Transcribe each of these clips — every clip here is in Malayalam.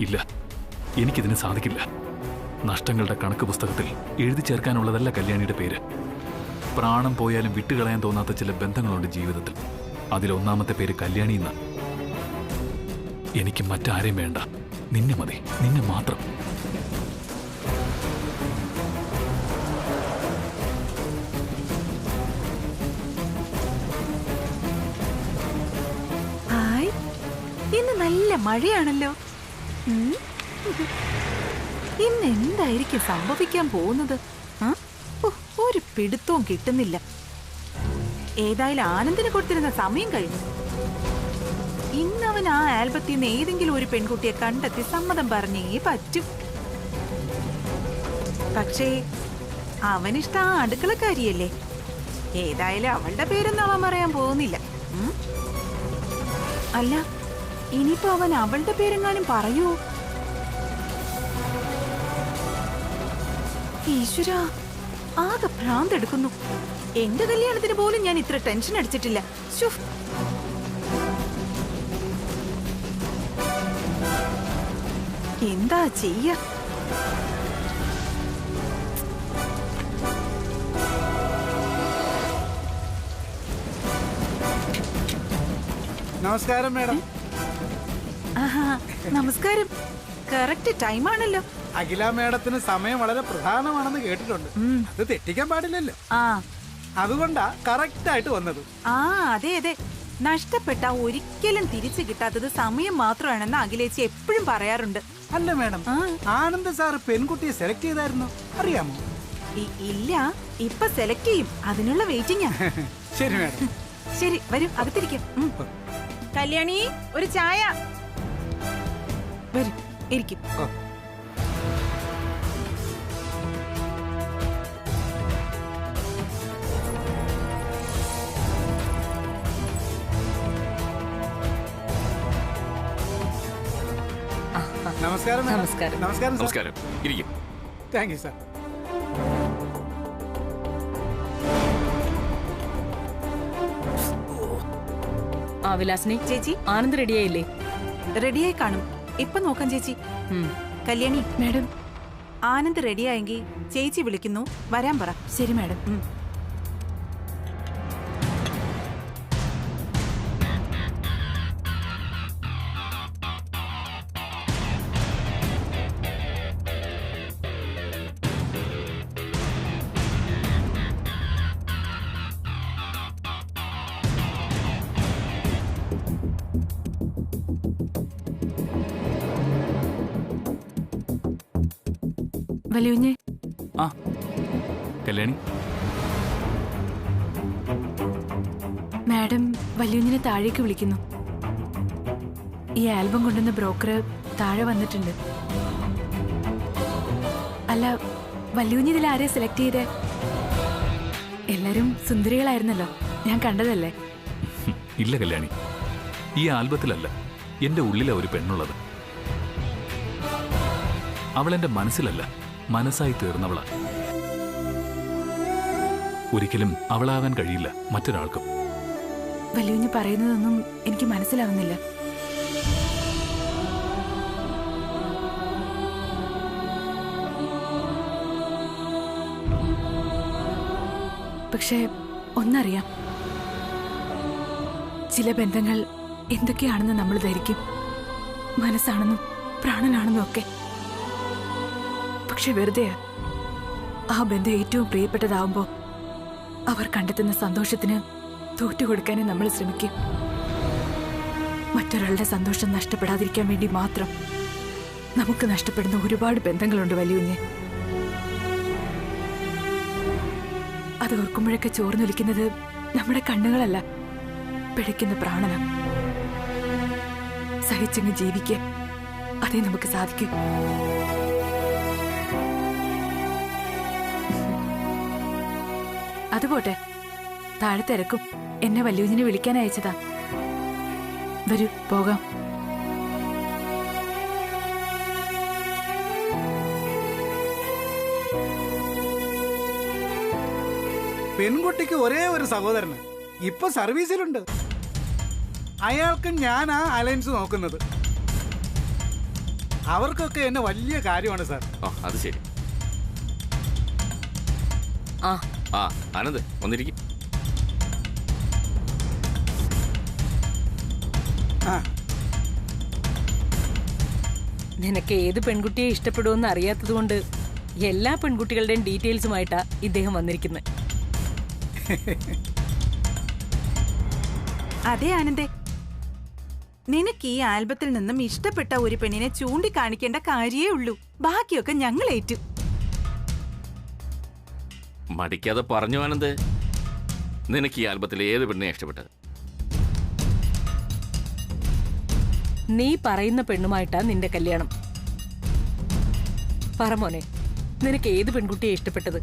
ഇല്ല, എനിക്കിതിന് സാധിക്കില്ല. നഷ്ടങ്ങളുടെ കണക്ക് പുസ്തകത്തിൽ എഴുതി ചേർക്കാനുള്ളതല്ല കല്യാണിയുടെ പേര്. പ്രാണം പോയാലും വിട്ടുകളയാൻ തോന്നാത്ത ചില ബന്ധങ്ങളുണ്ട് ജീവിതത്തിൽ. അതിലൊന്നാമത്തെ പേര് കല്യാണി എന്ന്. എനിക്ക് മറ്റാരെയും വേണ്ട, നിന്നെ മതി, നിന്നെ മാത്രം. ഹായ്, ഇന്ന് നല്ല മഴയാണല്ലോ. ഇന്ന് എന്തായിരിക്കും സംഭവിക്കാൻ പോകുന്നത്? ഒരു പിടുത്തവും കിട്ടുന്നില്ല. ഏതായാലും ആനന്ദിന് കൊടുത്തിരുന്ന സമയം കഴിഞ്ഞു. ഇന്നവൻ ആ ആൽബത്തിൽ നിന്ന് ഏതെങ്കിലും ഒരു പെൺകുട്ടിയെ കണ്ടെത്തി സമ്മതം പറഞ്ഞേ പറ്റൂ. പക്ഷേ അവനിഷ്ടം ആ അടുക്കളക്കാരിയല്ലേ. ഏതായാലും അവളുടെ പേരൊന്നും അവൻ പറയാൻ പോകുന്നില്ല. അല്ല, ഇനിയിപ്പോ അവൻ അവളുടെ പേരെങ്ങാനും പറയൂ? ഈശ്വരാ, ആകെ ഭ്രാന്തെടുക്കുന്നു. എന്റെ കല്യാണത്തിന് പോലും ഞാൻ ഇത്ര ടെൻഷൻ അടിച്ചിട്ടില്ല. എന്താ ചെയ്യ? നമസ്കാരം മാഡം. നമസ്കാരം. കറക്റ്റ് ടൈമാണല്ലോ. അഖില മാഡത്തിന് സമയം വളരെ പ്രധാനമാണെന്ന് കേട്ടിട്ടുണ്ട്. അത് തെറ്റിക്കാൻ പാടില്ലല്ലോ. അതുകൊണ്ടാ കറക്റ്റ് ആയിട്ട് വന്നത്. അതെ അതെ, നഷ്ടപ്പെട്ട ഒരിക്കലും തിരിച്ചു കിട്ടാത്തത് സമയം മാത്രമാണെന്ന് അഖിലേച്ചി എപ്പോഴും പറയാറുണ്ട്. അല്ല മാഡം, ആനന്ദ് സാർ പെൺകുട്ടിയെ സെലക്ട് ചെയ്തായിരുന്നോ? അറിയാമോ? ഇല്ല, ഇപ്പൊ സെലക്ട് ചെയ്യും. അതിനുള്ള വെയിറ്റിംഗാ. ശരി മാഡം. ശരി, വരൂ, അകത്തിരിക്കാം. കല്യാണി, ഒരു ചായ. വരൂ, ഇരിക്കും. നമസ്കാരം. നമസ്കാരം. നമസ്കാരം. നമസ്കാരം. ഇരിക്കും. Thank you sir. വിലാസിനി ചേച്ചി, ആനന്ദ് റെഡിയായില്ലേ? റെഡിയായി കാണും. ഇപ്പൊ നോക്കാം ചേച്ചി. കല്യാണി മാഡം, ആനന്ദ് റെഡിയായെങ്കിൽ ചേച്ചി വിളിക്കുന്നു, വരാൻ പറ. ശരി മാഡം. വലിയുഞ്ഞേ. കല്യാണി, മാഡം വലിയുഞ്ഞിനെ താഴേക്ക് വിളിക്കുന്നു. ഈ ആൽബം കൊണ്ടുവന്ന ബ്രോക്കർ താഴെ വന്നിട്ടുണ്ട്. അല്ല, വലിയുഞ്ഞി ഇതിൽ ആരെയും സെലക്ട് ചെയ്തേ? എല്ലാരും സുന്ദരികളായിരുന്നല്ലോ, ഞാൻ കണ്ടതല്ലേ. ഇല്ല കല്യാണി, ഈ ആൽബത്തിലല്ല, എന്റെ ഉള്ളിലാ ഒരു പെണ്ണുള്ളത്. അവളെന്റെ മനസ്സിലല്ല, മനസ്സായി തീർന്നവളാ. ഒരിക്കലും അവളാകാൻ കഴിയില്ല മറ്റൊരാൾക്കും. വലിയുഞ്ഞി പറയുന്നതൊന്നും എനിക്ക് മനസ്സിലാവുന്നില്ല. പക്ഷേ ഒന്നറിയാം, ചില ബന്ധങ്ങൾ എന്തൊക്കെയാണെന്ന് നമ്മൾ ധരിക്കും. മനസ്സാണെന്നും പ്രാണനാണെന്നും ഒക്കെ. പക്ഷെ വെറുതെ ആ ബന്ധം ഏറ്റവും പ്രിയപ്പെട്ടതാവുമ്പോ അവർ കണ്ടെത്തുന്ന സന്തോഷത്തിന് തോറ്റുകൊടുക്കാനേ നമ്മൾ ശ്രമിക്കും. മറ്റൊരാളുടെ സന്തോഷം നഷ്ടപ്പെടാതിരിക്കാൻ വേണ്ടി മാത്രം നമുക്ക് നഷ്ടപ്പെടുന്ന ഒരുപാട് ബന്ധങ്ങളുണ്ട് വലിയുഞ്ഞ്. അത് ഓർക്കുമ്പോഴൊക്കെ ചോർന്നൊലിക്കുന്നത് നമ്മുടെ കണ്ണുകളല്ല, പിഴയ്ക്കുന്ന പ്രാണനം. സഹിച്ചങ്ങ് ജീവിക്കാൻ അതേ നമുക്ക് സാധിക്കും. അതുപോട്ടെ, താഴെ തിരക്കും. എന്നെ വല്യൂജിനെ വിളിക്കാൻ അയച്ചതാ. വരൂ, പോകാം. പെൺകുട്ടിക്ക് ഒരേ ഒരു സഹോദരന് ഇപ്പൊ സർവീസിലുണ്ട്. അയാൾക്ക് ഞാനാ അലയൻസ് നോക്കുന്നത്. അവർക്കൊക്കെ എന്നെ വലിയ കാര്യമാണ് സാർ. അത് ശരി. ആ ആനന്ദ് വന്നിരിക്കും. നിനക്ക് ഏത് പെൺകുട്ടിയെ ഇഷ്ടപ്പെടുമെന്ന് അറിയാത്തത് കൊണ്ട് എല്ലാ പെൺകുട്ടികളുടെയും ഡീറ്റെയിൽസുമായിട്ടാ ഇദ്ദേഹം വന്നിരിക്കുന്നത്. അതെ ആനന്ദേ, നിനക്ക് ഈ ആൽബത്തിൽ നിന്നും ഇഷ്ടപ്പെട്ട ഒരു പെണ്ണിനെ ചൂണ്ടിക്കാണിക്കേണ്ട കാര്യേ ഉള്ളൂ. ബാക്കിയൊക്കെ ഞങ്ങൾ ഏറ്റു. മടിക്കാതെ പറഞ്ഞു ആനന്ദ്, നിനക്ക് ഈ ആൽബത്തിൽ ഏത് പെണ്ണിനെ ഇഷ്ടപ്പെട്ടത്? നീ പറയുന്ന പെണ്ണുമായിട്ടാ നിന്റെ കല്യാണം. പറ മോനെ, നിനക്ക് ഏത് പെൺകുട്ടിയെ ഇഷ്ടപ്പെട്ടത്?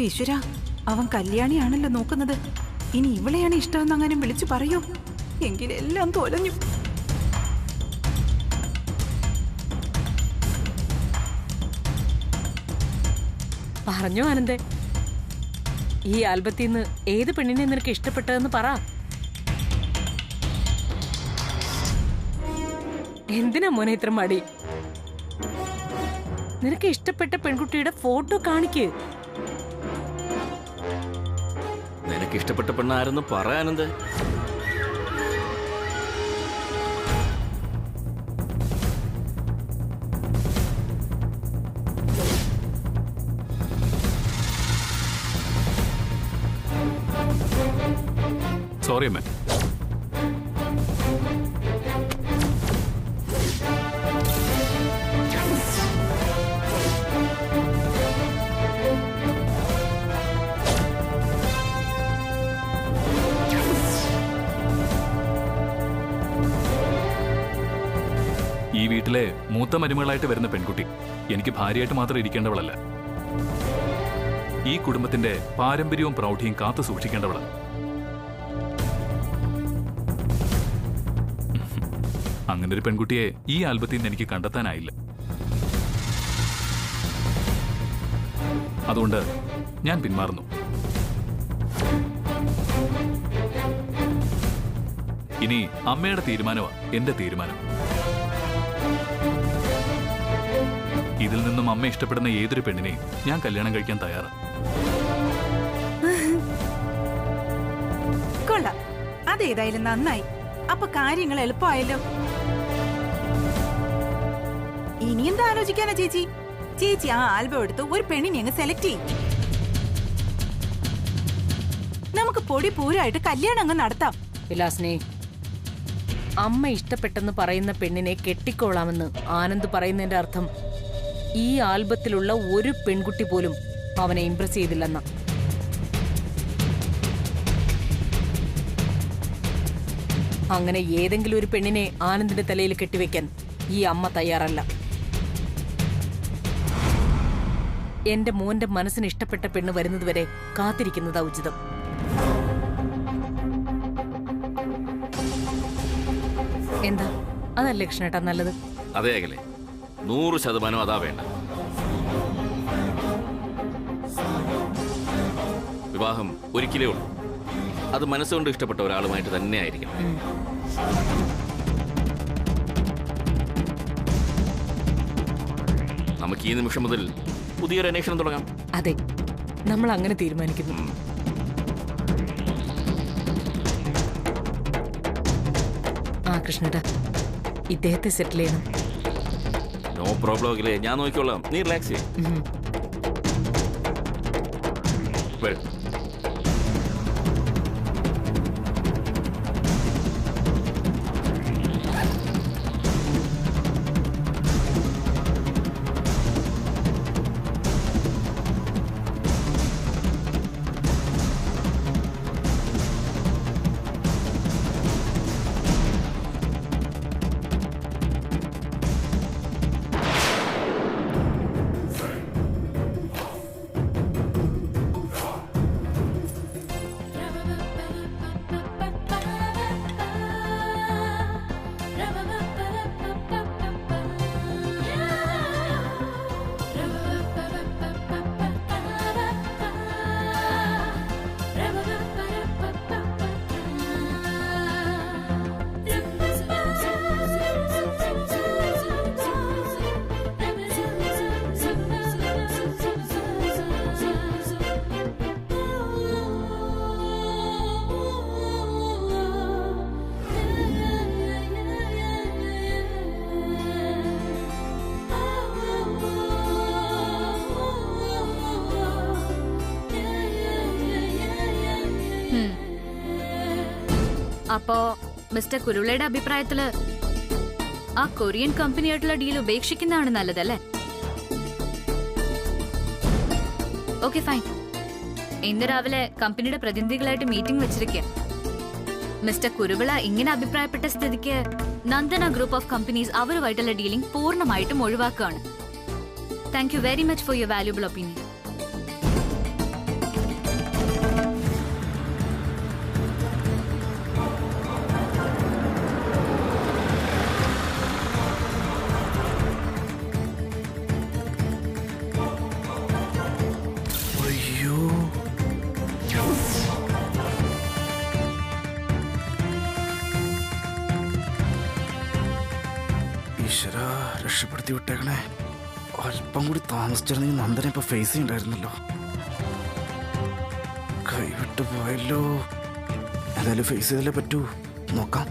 ഈശ്വര, അവൻ കല്യാണിയാണല്ലോ നോക്കുന്നത്. ഇനി ഇവളെയാണ് ഇഷ്ടമെന്ന് അങ്ങനെ വിളിച്ചു പറയോ? എങ്കിലെല്ലാം തോലഞ്ഞു. പറഞ്ഞോ ആനന്ദേ, ഈ ആൽബത്തിൽ നിന്ന് ഏത് പെണ്ണിനെ നിനക്ക് ഇഷ്ടപ്പെട്ടതെന്ന് പറ. എന്തിനാ മോനെ ഇത്ര മടി? നിനക്ക് ഇഷ്ടപ്പെട്ട പെൺകുട്ടിയുടെ ഫോട്ടോ കാണിക്ക്. നിനക്ക് ഇഷ്ടപ്പെട്ട പെണ്ണാരെന്ന് പറയാനന്ത്? സോറി അമ്മ. ഈ വീട്ടിലെ മൂത്ത മരുമകളായിട്ട് വരുന്ന പെൺകുട്ടി എനിക്ക് ഭാര്യയായിട്ട് മാത്രം ഇരിക്കേണ്ടവളല്ല. ഈ കുടുംബത്തിന്റെ പാരമ്പര്യവും പ്രൗഢിയും കാത്തു സൂക്ഷിക്കേണ്ടവളാണ്. അങ്ങനൊരു പെൺകുട്ടിയെ ഈ ആൽബത്തിൽ നിന്ന് എനിക്ക് കണ്ടെത്താനായില്ല. അതുകൊണ്ട് ഞാൻ പിന്മാറുന്നു. ഇനി അമ്മയുടെ തീരുമാനമാണ് എന്റെ തീരുമാനം. ഇതിൽ നിന്നും അമ്മ ഇഷ്ടപ്പെടുന്ന ഏതൊരു പെണ്ണിനെയും ഞാൻ കല്യാണം കഴിക്കാൻ തയ്യാറാണ്. കൊള്ളാം, അതേതായാലും നന്നായി. അപ്പൊ കാര്യങ്ങൾ എളുപ്പമായല്ലോ. ഇനി എന്താ ആലോചിക്കാനാ ചേച്ചി? ചേച്ചി ആ ആൽബം എടുത്ത് ഒരു പെണ്ണിനെ അങ്ങ് സെലക്ട് ചെയ്യും. നമുക്ക് പൊടി പൂരായിട്ട് കല്യാണം അങ്ങ് നടത്താം. വിലാസിനെ, അമ്മ ഇഷ്ടപ്പെട്ടെന്ന് പറയുന്ന പെണ്ണിനെ കെട്ടിക്കോളാമെന്ന് ആനന്ദ് പറയുന്നതിന്റെ അർത്ഥം ഈ ആൽബത്തിലുള്ള ഒരു പെൺകുട്ടി പോലും അവനെ ഇംപ്രസ് ചെയ്തില്ലെന്ന. അങ്ങനെ ഏതെങ്കിലും ഒരു പെണ്ണിനെ ആനന്ദിന്റെ തലയിൽ കെട്ടിവെക്കാൻ ഈ അമ്മ തയ്യാറല്ല. എന്റെ മോന്റെ മനസ്സിന് ഇഷ്ടപ്പെട്ട പെണ്ണ് വരുന്നതുവരെ കാത്തിരിക്കുന്നതാ ഉചിതം. എന്താ, അതല്ലേ കൃഷ്ണേട്ടാ നല്ലത്? അതെ അകലെ, 100% അതാ വേണ്ട. വിവാഹം ഒരിക്കലേ ഉള്ളൂ. അത് മനസ്സുകൊണ്ട് ഇഷ്ടപ്പെട്ട ഒരാളുമായിട്ട് തന്നെ ആയിരിക്കണം. നമുക്ക് ഈ നിമിഷം മുതൽ പുതിയൊരു അന്വേഷണം തുടങ്ങാം. അതെ, നമ്മൾ അങ്ങനെ തീരുമാനിക്കുന്നു. ആ കൃഷ്ണേട്ടാ, ഇദ്ദേഹത്തെ സെറ്റിൽ ചെയ്യണം. നോ പ്രോബ്ലം അഖിലേ, ഞാൻ നോക്കിക്കോളാം. നീ റിലാക്സ് ചെയ്യും. അപ്പോ മിസ്റ്റർ കുരുളയുടെ അഭിപ്രായത്തില് ആ കൊറിയൻ കമ്പനിയായിട്ടുള്ള ഡീൽ ഉപേക്ഷിക്കുന്നതാണ് നല്ലതല്ലേ? Okay fine. ഇന്ന് രാവിലെ കമ്പനിയുടെ പ്രതിനിധികളായിട്ട് മീറ്റിംഗ് വെച്ചിരിക്കുക. മിസ്റ്റർ കുരുവിള ഇങ്ങനെ അഭിപ്രായപ്പെട്ട സ്ഥിതിക്ക് നന്ദന ഗ്രൂപ്പ് ഓഫ് കമ്പനീസ് അവരുമായിട്ടുള്ള ഡീലിംഗ് പൂർണ്ണമായിട്ടും ഒഴിവാക്കുകയാണ്. Thank you very much for your valuable opinion. ഈശ്വരാ, രക്ഷപ്പെടുത്തി വിട്ടേക്കണേ. അല്പം കൂടി താമസിച്ചിരുന്നെങ്കിൽ നന്ദനെ ഇപ്പൊ ഫേസ് ചെയ്യണ്ടായിരുന്നല്ലോ. കൈവിട്ട് പോയല്ലോ. എന്തായാലും ഫേസ് ചെയ്തല്ലേ പറ്റൂ. നോക്കാം.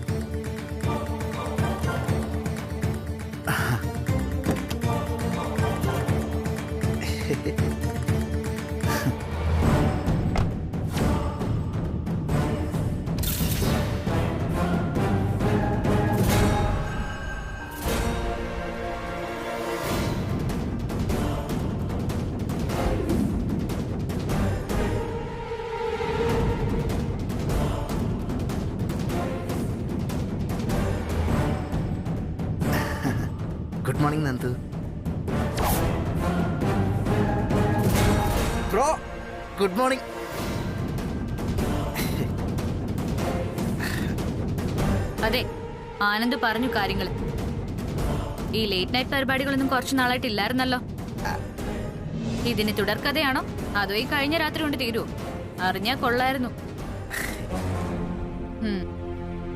Good morning Nandu. Bro good morning. അതെ, ആനന്ദ് പറഞ്ഞു കാര്യങ്ങൾ. ഈ ലേറ്റ് നൈറ്റ് പരിപാടികളൊന്നും കുറച്ചു നാളായിട്ടില്ലായിരുന്നല്ലോ. ഇതിന് തുടർക്കഥയാണോ അതോ ഈ കഴിഞ്ഞ രാത്രി കൊണ്ട് തീരുവോ? അറിഞ്ഞാ കൊള്ളായിരുന്നു.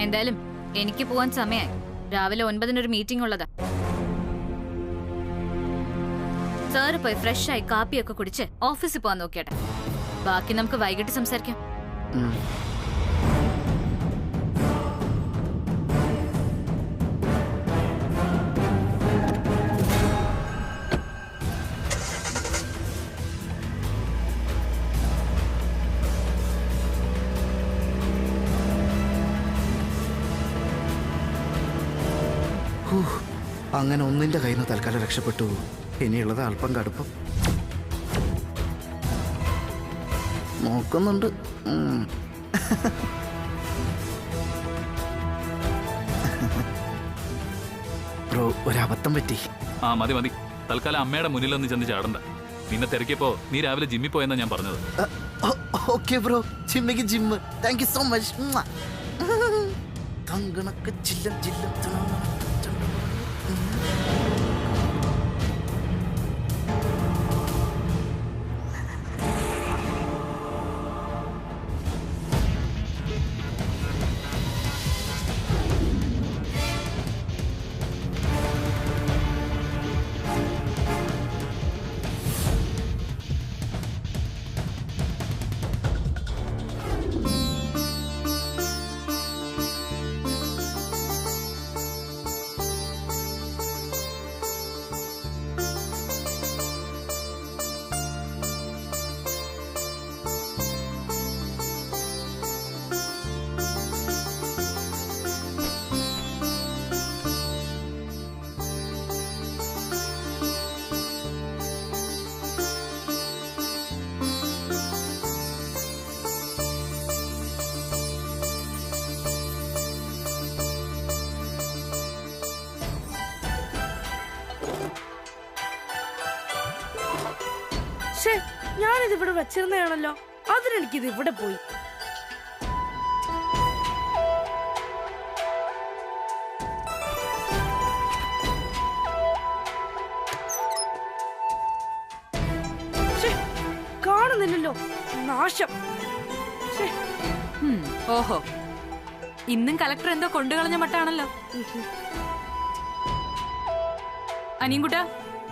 എന്തായാലും എനിക്ക് പോവാൻ സമയമായി. രാവിലെ 9 മീറ്റിംഗ് ഉള്ളതാ. സാറ് പോയി ഫ്രഷ് ആയി കാപ്പിയൊക്കെ കുടിച്ച് ഓഫീസിൽ പോവാൻ നോക്കിയാട്ടെ. ബാക്കി നമുക്ക് വൈകിട്ട് സംസാരിക്കാം. അങ്ങനെ ഒന്നിന്റെ കയ്യിൽ നിന്ന് തൽക്കാലം രക്ഷപ്പെട്ടു. ഇനിയുള്ളത് അല്പം കടുപ്പം നോക്കുന്നുണ്ട്. ബ്രോ ഒരബദ്ധം പറ്റി. ആ മതി മതി, തൽക്കാലം അമ്മയുടെ മുന്നിലൊന്നും ചെന്ന് ചാടണ്ട. നിന്നെ തിരക്കിയപ്പോ നീ രാവിലെ ജിമ്മിൽ പോയെന്നാ ഞാൻ പറഞ്ഞത്. ഓക്കെ ബ്രോ, ജിമ്മിക്ക് gym. Thank you so much. തങ്കണക്ക് ജില്ലം ജില്ലം. ഞാനിത് ഇവിടെ വെച്ചിരുന്നതാണല്ലോ, അതിനെനിക്കിത് ഇവിടെ പോയി. കാണുന്നില്ലല്ലോ, നാശം. ഓഹോ, ഇന്നും കളക്ടർ എന്തോ കൊണ്ടുകളഞ്ഞ മട്ടാണല്ലോ. അനിയൻകുട്ടാ,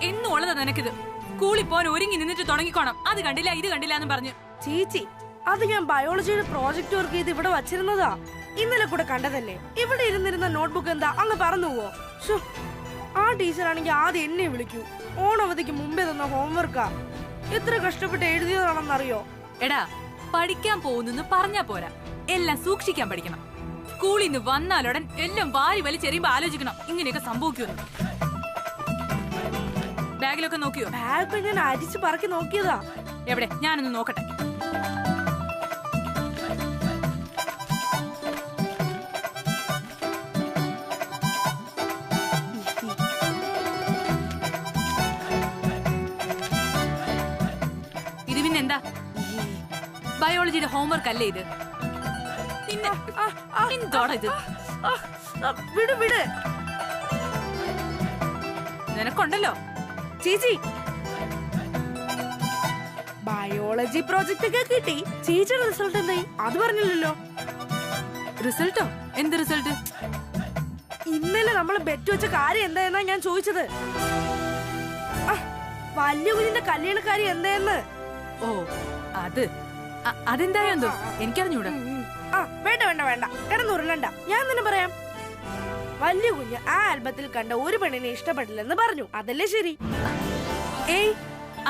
എന്നും ഉള്ളതാ നിനക്കിത്. സ്കൂളിൽ പോകാൻ ഒരുങ്ങി നിന്നിട്ട് തുടങ്ങിക്കോണം. അത് കണ്ടില്ല ഇത് കണ്ടില്ല എന്ന് പറഞ്ഞു. ചേച്ചി, അത് ഞാൻ ബയോളജിയുടെ പ്രോജക്ട് വർക്ക് ചെയ്ത് ഇവിടെ വച്ചിരുന്നതാ. ഇന്നലെ കൂടെ കണ്ടതല്ലേ. ഇവിടെ ഇരുന്നിരുന്ന നോട്ട്ബുക്ക് എന്താ അങ്ങ് പറന്നു പോവോ? ആ ടീച്ചറാണെങ്കിൽ ആദ്യം എന്നെ വിളിക്കൂ. ഓണവധിക്ക് മുമ്പേ തന്ന ഹോംവർക്കാ. എത്ര കഷ്ടപ്പെട്ട് എഴുതിയതാണെന്നറിയോ? എടാ, പഠിക്കാൻ പോകുന്നു പറഞ്ഞാ പോരാ, എല്ലാം സൂക്ഷിക്കാൻ പഠിക്കണം. സ്കൂളിൽ നിന്ന് വന്നാലുടൻ എല്ലാം വാരി വലിച്ചെറിയുമ്പോ ആലോചിക്കണം ഇങ്ങനെയൊക്കെ സംഭവിക്കുമെന്ന്. ബാഗിലൊക്കെ നോക്കിയോ? ബാഗ് ഞാൻ അരിച്ചു പറക്കി നോക്കിയതാ. എവിടെ? ഞാനൊന്ന് നോക്കട്ടെ. ഇത് പിന്നെന്താ? ബയോളജിയുടെ ഹോംവർക്ക് അല്ലേ ഇത്? എന്തോടാ ഇത്? വിട് വിട്. നിനക്കുണ്ടല്ലോ ചേച്ചി, ബയോളജി പ്രോജക്റ്റ് ഒക്കെ കിട്ടി. ചേച്ചിയുടെ റിസൾട്ട് എന്തായി? അത് പറഞ്ഞില്ലല്ലോ. റിസൾട്ടോ? എന്ത് റിസൾട്ട്? ഇന്നലെ നമ്മൾ ബെറ്റ് വെച്ച കാര്യം എന്തായെന്നാ ഞാൻ ചോദിച്ചത്. വലിയ കുഞ്ഞിന്റെ കല്യാണക്കാരി എന്തായെന്ന്. ഓ അത് അതെന്തായോ എന്തോ എനിക്കറിഞ്ഞൂടാ. വേണ്ട വേണ്ട വേണ്ട, കിടന്നുരുളണ്ട. ഞാൻ തന്നെ പറയാം. വലിയ കുഞ്ഞ് ആ ആൽബത്തിൽ കണ്ട ഒരു പെണ്ണിനെ ഇഷ്ടപ്പെട്ടില്ലെന്ന് പറഞ്ഞു. അതല്ലേ ശരി? ഏയ്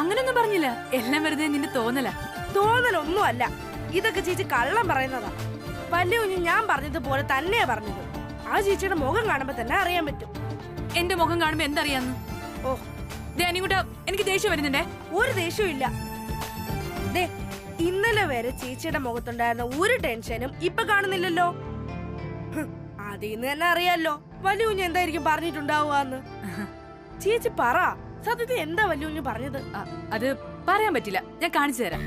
അങ്ങനൊന്നും പറഞ്ഞില്ല. എല്ലാം വെറുതെ നിന്റെ തോന്നലാ. തോന്നലൊന്നും അല്ല. ഇതൊക്കെ ചേച്ചി കള്ളം പറയുന്നതാ. വലിയ കുഞ്ഞ് ഞാൻ പറഞ്ഞതുപോലെ തന്നെയാ പറഞ്ഞത്. ആ ചേച്ചിയുടെ മുഖം കാണുമ്പോ തന്നെ അറിയാൻ പറ്റും. എന്റെ മുഖം കാണുമ്പോ എന്തറിയാന്ന്? ഓ ദേനികൂട്ട, എനിക്ക് ദേഷ്യം വരുന്നുണ്ടേ. ഒരു ദേഷ്യവും ഇല്ല. ദേ, ഇന്നലെ വരെ ചേച്ചിയുടെ മുഖത്തുണ്ടായിരുന്ന ഒരു ടെൻഷനും ഇപ്പൊ കാണുന്നില്ലല്ലോ. അതിന്ന് തന്നെ അറിയാലോ വലിയ കുഞ്ഞ് എന്തായിരിക്കും പറഞ്ഞിട്ടുണ്ടാവുകയെന്ന്. ചേച്ചി പറ, സത്യത്തിൽ എന്താ വലിയ കുഞ്ഞ് പറഞ്ഞത്? അത് പറയാൻ പറ്റില്ല. ഞാൻ കാണിച്ചു തരാം.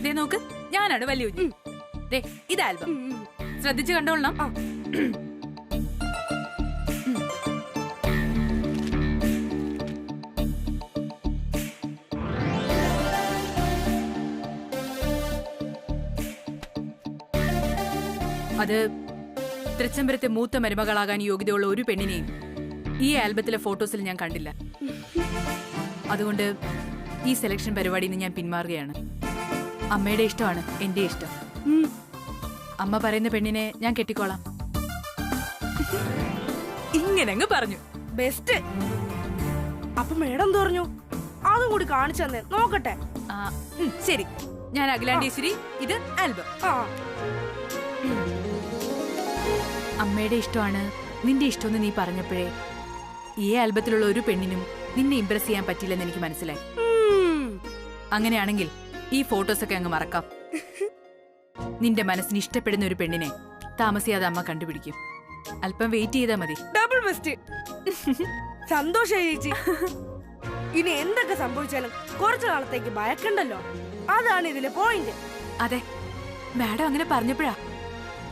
ദേ നോക്ക്, ഞാനാണ് വലിയ കുഞ്ഞ്. ദേ ഇത് ആൽബം. ശ്രദ്ധിച്ചു കണ്ടോളണം. അത് തൃച്ചംബരത്തെ മൂത്ത മരുമകളാകാൻ യോഗ്യതയുള്ള ഒരു പെണ്ണിനെയും ഈ ആൽബത്തിലെ ഫോട്ടോസിൽ ഞാൻ കണ്ടില്ല. അതുകൊണ്ട് ഈ സെലക്ഷൻ പരിപാടിയിൽ നിന്ന് ഞാൻ പിന്മാറുകയാണ്. അമ്മയുടെ ഇഷ്ടമാണ് എന്റെ ഇഷ്ടം. അമ്മ പറയുന്ന പെണ്ണിനെ ഞാൻ കെട്ടിക്കോളാം. ഇങ്ങനെ പറഞ്ഞു. ബെസ്റ്റ്. അപ്പൊ മേഡം പറഞ്ഞു അതും കൂടി കാണിച്ചു തന്നെ നോക്കട്ടെ. ശരി, ഞാൻ അഖിലാണ്ടേശ്വരി, ഇത് ആൽബം. അമ്മയുടെ ഇഷ്ടമാണ് നിന്റെ ഇഷ്ടമെന്ന് നീ പറഞ്ഞപ്പോഴേ ഈ ആൽബത്തിലുള്ള ഒരു പെണ്ണിനും നിന്നെ ഇംപ്രസ് ചെയ്യാൻ പറ്റില്ലെന്ന് എനിക്ക് മനസ്സിലായി. അങ്ങനെയാണെങ്കിൽ ഈ ഫോട്ടോസൊക്കെ അങ്ങ് മറക്കാം. നിന്റെ മനസ്സിന് ഇഷ്ടപ്പെടുന്ന ഒരു പെണ്ണിനെ താമസിയാതെ അമ്മ കണ്ടുപിടിക്കും. അല്പം വെയിറ്റ് ചെയ്താൽ മതി. Double best. സന്തോഷായി ചേച്ചി. ഇനി എന്തൊക്കെ സംഭവിച്ചാലും കുറച്ചു നാളത്തേക്ക് ഭയക്കണ്ടല്ലോ. അതാണ് ഇതിലെ പോയിന്റ്. അതെ, മാഡം അങ്ങനെ പറഞ്ഞപ്പോഴാ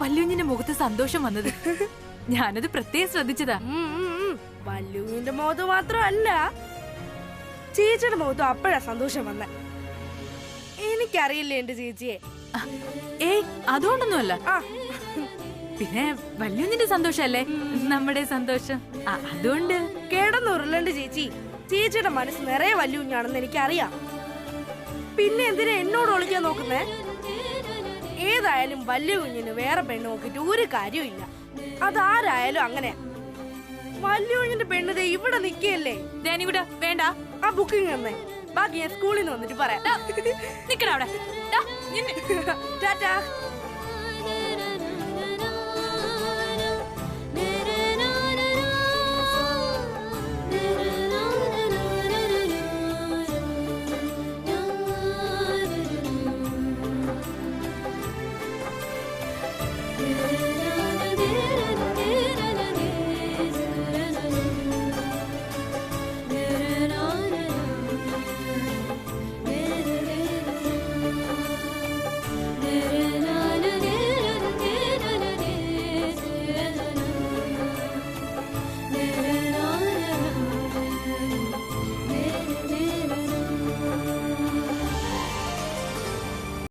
വല്യുഞ്ഞിന്റെ മുഖത്ത് സന്തോഷം വന്നത്. ഞാനത് പ്രത്യേകം ശ്രദ്ധിച്ചതാ. വല്യുഞ്ഞിന്റെ മുഖത്ത് മാത്രമല്ല, ചേച്ചിയുടെ മുഖത്തും അപ്പോഴാ സന്തോഷം വന്ന. എനിക്കറിയില്ലേ എന്റെ ചേച്ചിയെ. ഏയ് അതുകൊണ്ടൊന്നുമല്ല. പിന്നെ വല്യുഞ്ഞിന്റെ സന്തോഷല്ലേ നമ്മുടെ സന്തോഷം. അതുകൊണ്ട് കിടന്നുരുളണ്ട് ചേച്ചി. ചേച്ചിയുടെ മനസ്സ് നിറയെ വല്യുഞ്ഞാണെന്ന് എനിക്കറിയാം. പിന്നെ എന്തിനാ എന്നോട് ഒളിക്കാൻ നോക്കുന്നേ? ഏതായാലും വലിയ കുഞ്ഞിന് വേറെ പെണ്ണ് നോക്കിട്ട് ഒരു കാര്യമില്ല. അതാരായാലും അങ്ങനെ. വലിയ കുഞ്ഞിന്റെ പെണ്ണ് ഇവിടെ നിക്കല്ലേ. വേണ്ട, ആ ബുക്കിംഗ് തന്നെ. ബാക്കി ഞാൻ സ്കൂളിൽ നിന്ന് വന്നിട്ട് പറയാം. നിക്കടാ അവിടെ. ടാറ്റാ.